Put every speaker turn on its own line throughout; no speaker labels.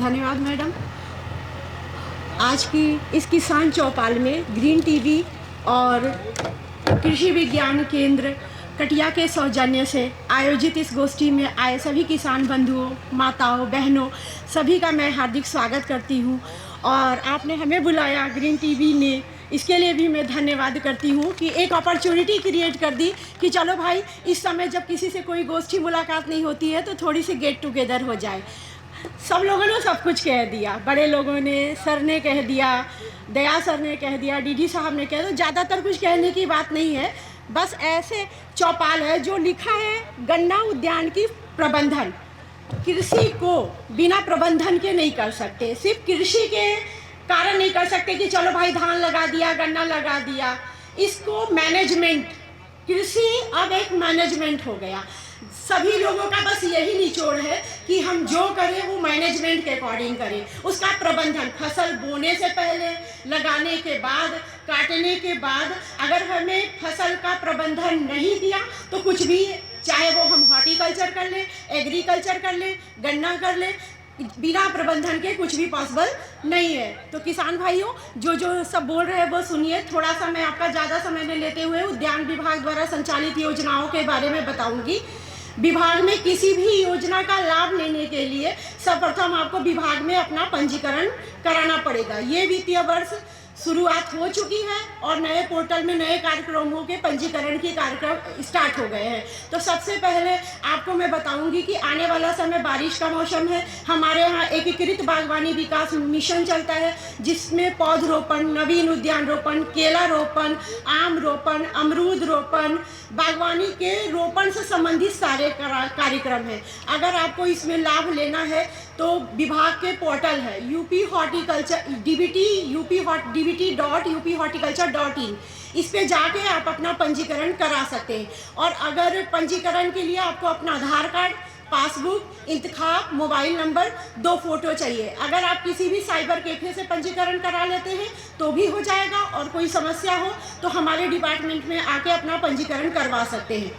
धन्यवाद मैडम। आज की इस किसान चौपाल में ग्रीन टीवी और कृषि विज्ञान केंद्र कटिया के सौजन्य से आयोजित इस गोष्ठी में आए सभी किसान बंधुओं, माताओं, बहनों, सभी का मैं हार्दिक स्वागत करती हूँ। और आपने हमें बुलाया, ग्रीन टीवी ने, इसके लिए भी मैं धन्यवाद करती हूँ कि एक अपॉर्चुनिटी क्रिएट कर दी कि चलो भाई, इस समय जब किसी से कोई गोष्ठी मुलाकात नहीं होती है तो थोड़ी सी गेट टुगेदर हो जाए। सब लोगों ने सब कुछ कह दिया, बड़े लोगों ने, सर ने कह दिया, दया सर ने कह दिया, डीडी साहब ने कह दिया। तो ज़्यादातर कुछ कहने की बात नहीं है, बस ऐसे चौपाल है जो लिखा है गन्ना उद्यान की प्रबंधन। कृषि को बिना प्रबंधन के नहीं कर सकते, सिर्फ कृषि के कारण नहीं कर सकते कि चलो भाई धान लगा दिया, गन्ना लगा दिया। इसको मैनेजमेंट, कृषि अब एक मैनेजमेंट हो गया। सभी लोगों का बस यही निचोड़ है कि हम जो करें वो मैनेजमेंट के अकॉर्डिंग करें। उसका प्रबंधन, फसल बोने से पहले, लगाने के बाद, काटने के बाद, अगर हमें फसल का प्रबंधन नहीं किया तो कुछ भी, चाहे वो हम हॉर्टिकल्चर कर लें, एग्रीकल्चर कर लें, गन्ना कर लें, बिना प्रबंधन के कुछ भी पॉसिबल नहीं है। तो किसान भाइयों, जो सब बोल रहे हैं वो सुनिए। थोड़ा सा मैं आपका ज़्यादा समय न लेते हुए उद्यान विभाग द्वारा संचालित योजनाओं के बारे में बताऊंगी। विभाग में किसी भी योजना का लाभ लेने के लिए सर्वप्रथम आपको विभाग में अपना पंजीकरण कराना पड़ेगा। ये वित्तीय वर्ष शुरुआत हो चुकी है और नए पोर्टल में नए कार्यक्रमों के पंजीकरण के कार्यक्रम स्टार्ट हो गए हैं। तो सबसे पहले आपको मैं बताऊंगी कि आने वाला समय बारिश का मौसम है। हमारे यहाँ एकीकृत बागवानी विकास मिशन चलता है, जिसमें पौधरोपण, नवीन उद्यान रोपण, केला रोपण, आम रोपण, अमरूद रोपण, बागवानी के रोपण से संबंधित सारे कार्यक्रम हैं। अगर आपको इसमें लाभ लेना है तो विभाग के पोर्टल है यूपी हॉर्टिकल्चर dbt.upHorticulture.in, इस पे जाके आप अपना पंजीकरण करा सकते हैं। और अगर पंजीकरण के लिए आपको अपना आधार कार्ड, पासबुक, इंतखाब, मोबाइल नंबर, 2 फोटो चाहिए। अगर आप किसी भी साइबर कैफे से पंजीकरण करा लेते हैं तो भी हो जाएगा, और कोई समस्या हो तो हमारे डिपार्टमेंट में आके अपना पंजीकरण करवा सकते हैं।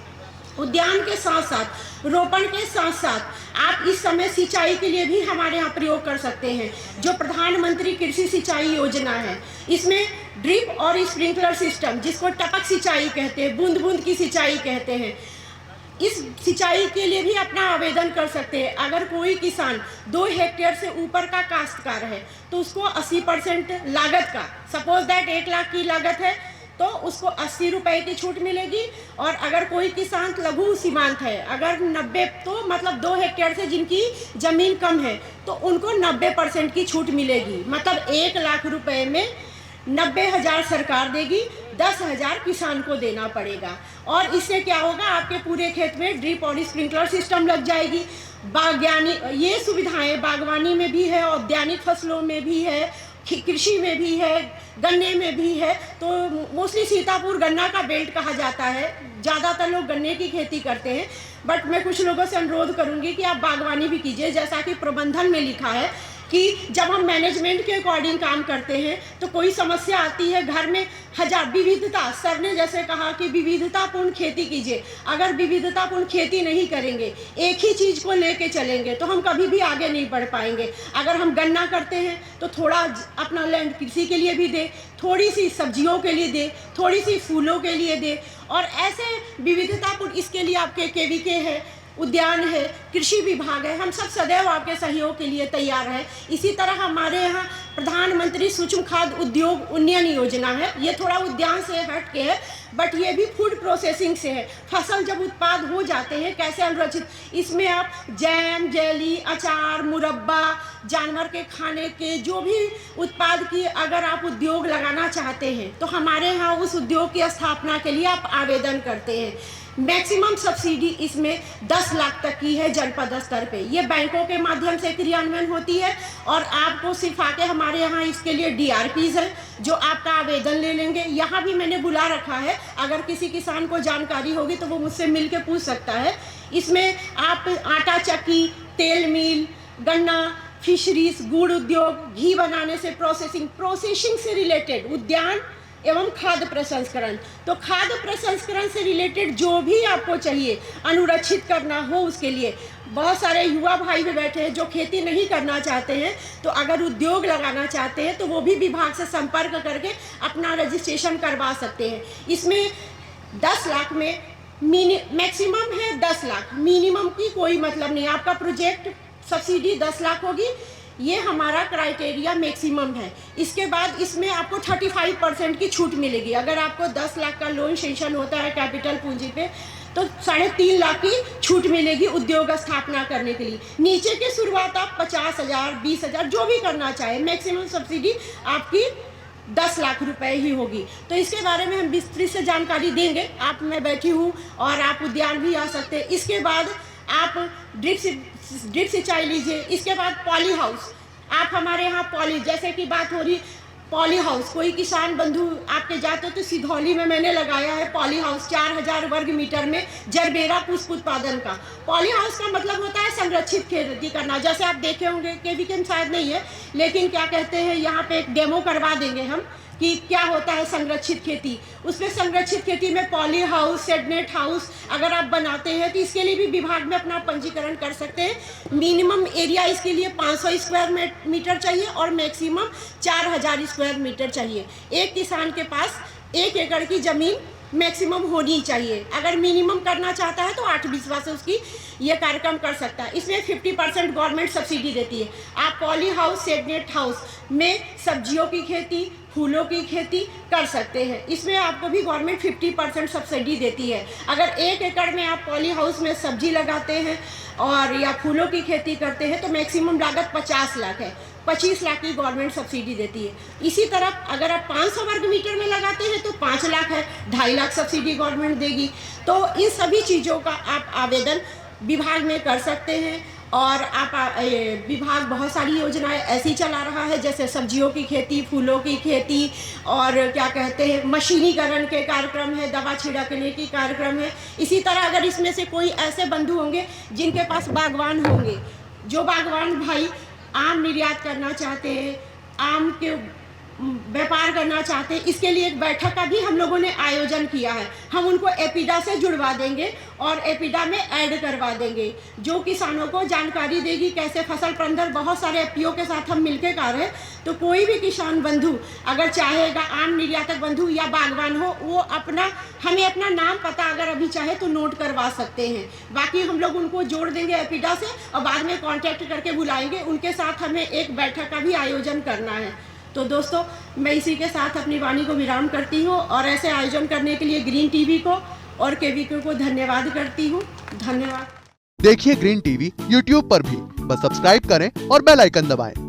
उद्यान के साथ साथ, रोपण के साथ साथ आप इस समय सिंचाई के लिए भी हमारे यहाँ प्रयोग कर सकते हैं। जो प्रधानमंत्री कृषि सिंचाई योजना है, इसमें ड्रिप और स्प्रिंकलर सिस्टम, जिसको टपक सिंचाई कहते हैं, बूंद बूंद की सिंचाई कहते हैं, इस सिंचाई के लिए भी अपना आवेदन कर सकते हैं। अगर कोई किसान 2 हेक्टेयर से ऊपर का काश्तकार है तो उसको 80% लागत का, सपोज दैट 1 लाख की लागत है तो उसको 80 रुपये की छूट मिलेगी। और अगर कोई किसान लघु सीमांत है, अगर 90, तो मतलब 2 हेक्टेयर से जिनकी ज़मीन कम है तो उनको 90% की छूट मिलेगी। मतलब 1 लाख रुपए में 90,000 सरकार देगी, 10,000 किसान को देना पड़ेगा। और इससे क्या होगा, आपके पूरे खेत में ड्रिप और स्प्रिंकलर सिस्टम लग जाएगी। बागवानी, ये सुविधाएं बागवानी में भी है, औद्यानिक फसलों में भी है, कृषि में भी है, गन्ने में भी है। तो मोस्टली सीतापुर गन्ना का बेल्ट कहा जाता है, ज़्यादातर लोग गन्ने की खेती करते हैं। बट मैं कुछ लोगों से अनुरोध करूंगी कि आप बागवानी भी कीजिए। जैसा कि प्रबंधन में लिखा है कि जब हम मैनेजमेंट के अकॉर्डिंग काम करते हैं तो कोई समस्या आती है घर में, हजार विविधता, सर ने जैसे कहा कि विविधतापूर्ण खेती कीजिए। अगर विविधतापूर्ण खेती नहीं करेंगे, एक ही चीज़ को लेके चलेंगे तो हम कभी भी आगे नहीं बढ़ पाएंगे। अगर हम गन्ना करते हैं तो थोड़ा अपना लैंड कृषि के लिए भी दे, थोड़ी सी सब्जियों के लिए दे, थोड़ी सी फूलों के लिए दे, और ऐसे विविधतापूर्ण, इसके लिए आपके केवीके है, उद्यान है, कृषि विभाग है, हम सब सदैव आपके सहयोग के लिए तैयार हैं। इसी तरह हमारे यहाँ प्रधानमंत्री सूक्ष्म खाद्य उद्योग उन्नयन योजना है। ये थोड़ा उद्यान से हट के है, बट ये भी फूड प्रोसेसिंग से है। फसल जब उत्पाद हो जाते हैं कैसे अनुरक्षित, इसमें आप जैम, जेली, अचार, मुरब्बा, जानवर के खाने के जो भी उत्पाद की अगर आप उद्योग लगाना चाहते हैं तो हमारे यहाँ उस उद्योग की स्थापना के लिए आप आवेदन करते हैं। मैक्सिमम सब्सिडी इसमें 10 लाख तक की है जनपद स्तर पे। ये बैंकों के माध्यम से क्रियान्वयन होती है और आपको सिर्फ आके हमारे यहाँ इसके लिए DRPs है जो आपका आवेदन ले लेंगे। यहाँ भी मैंने बुला रखा है, अगर किसी किसान को जानकारी होगी तो वो मुझसे मिल के पूछ सकता है। इसमें आप आटा चक्की, तेल मिल, गन्ना, फिशरीज, गुड़ उद्योग, घी बनाने से प्रोसेसिंग से रिलेटेड उद्यान एवं खाद्य प्रसंस्करण। तो खाद्य प्रसंस्करण से रिलेटेड जो भी आपको चाहिए अनुरक्षित करना हो उसके लिए बहुत सारे युवा भाई भी बैठे हैं जो खेती नहीं करना चाहते हैं, तो अगर उद्योग लगाना चाहते हैं तो वो भी विभाग से संपर्क करके अपना रजिस्ट्रेशन करवा सकते हैं। इसमें 10 लाख में मैक्सिमम है 10 लाख, मिनिमम की कोई मतलब नहीं। आपका प्रोजेक्ट सब्सिडी 10 लाख होगी, ये हमारा क्राइटेरिया मैक्सिमम है। इसके बाद इसमें आपको 35% की छूट मिलेगी। अगर आपको 10 लाख का लोन सेंक्शन होता है कैपिटल पूंजी पे, तो 3.5 लाख की छूट मिलेगी उद्योग स्थापना करने के लिए। नीचे की शुरुआत आप 50,000 20,000 जो भी करना चाहे, मैक्सिमम सब्सिडी आपकी 10 लाख रुपए ही होगी। तो इसके बारे में हम विस्तृत से जानकारी देंगे। आप मैं बैठी हूँ और आप उद्यान भी आ सकते हैं। इसके बाद आप ड्रिप सिंचाई लीजिए। इसके बाद पॉली हाउस, आप हमारे यहाँ पॉली, जैसे कि बात हो रही पॉली हाउस, कोई किसान बंधु आपके जाते तो सिधौली में मैंने लगाया है पॉली हाउस 4000 वर्ग मीटर में जरबेरा पुष्प उत्पादन का। पॉली हाउस का मतलब होता है संरक्षित खेती करना। जैसे आप देखे होंगे, केवीकेम शायद नहीं है, लेकिन क्या कहते हैं, यहाँ पे एक डेमो करवा देंगे हम कि क्या होता है संरक्षित खेती। उसमें संरक्षित खेती में पॉली हाउस, शेडनेट हाउस अगर आप बनाते हैं तो इसके लिए भी विभाग में अपना पंजीकरण कर सकते हैं। मिनिमम एरिया इसके लिए 500 स्क्वायर मीटर चाहिए और मैक्सिमम 4000 स्क्वायर मीटर चाहिए। एक किसान के पास 1 एकड़ की ज़मीन मैक्सिमम होनी चाहिए। अगर मिनिमम करना चाहता है तो 8 बीसवा से उसकी ये कार्यक्रम कर सकता है। इसमें 50% गवर्नमेंट सब्सिडी देती है। आप पॉली हाउस, शेडनेट हाउस में सब्जियों की खेती, फूलों की खेती कर सकते हैं। इसमें आपको भी गवर्नमेंट 50% सब्सिडी देती है। अगर 1 एकड़ में आप पॉली हाउस में सब्जी लगाते हैं और या फूलों की खेती करते हैं तो मैक्सिमम लागत 50 लाख है। 25 लाख की गवर्नमेंट सब्सिडी देती है। इसी तरह अगर आप 500 वर्ग मीटर में लगाते हैं तो 5 लाख है, 2.5 लाख सब्सिडी गवर्नमेंट देगी। तो इन सभी चीज़ों का आप आवेदन विभाग में कर सकते हैं। और आप विभाग बहुत सारी योजनाएं ऐसी चला रहा है, जैसे सब्जियों की खेती, फूलों की खेती, और क्या कहते हैं मशीनीकरण के कार्यक्रम है, दवा छिड़कने की कार्यक्रम है। इसी तरह अगर इसमें से कोई ऐसे बंधु होंगे जिनके पास बागवान होंगे, जो बागवान भाई आम निर्यात करना चाहते हैं, आम के व्यापार करना चाहते हैं, इसके लिए एक बैठक का भी हम लोगों ने आयोजन किया है। हम उनको एपिडा से जुड़वा देंगे और एपिडा में ऐड करवा देंगे, जो किसानों को जानकारी देगी कैसे फसल प्रबंधन। बहुत सारे एफपीओ के साथ हम मिलकर कर रहे हैं। तो कोई भी किसान बंधु अगर चाहेगा, आम निर्यातक बंधु या बागवान हो, वो हमें अपना नाम पता अगर अभी चाहे तो नोट करवा सकते हैं। बाकी हम लोग उनको जोड़ देंगे एपिडा से और बाद में कॉन्टैक्ट करके बुलाएंगे। उनके साथ हमें एक बैठक का भी आयोजन करना है। तो दोस्तों, मैं इसी के साथ अपनी वाणी को विराम करती हूँ और ऐसे आयोजन करने के लिए ग्रीन टीवी को और केवीके को धन्यवाद करती हूँ। धन्यवाद।
देखिए ग्रीन टीवी यूट्यूब पर भी, बस सब्सक्राइब करें और बेल आइकन दबाएं।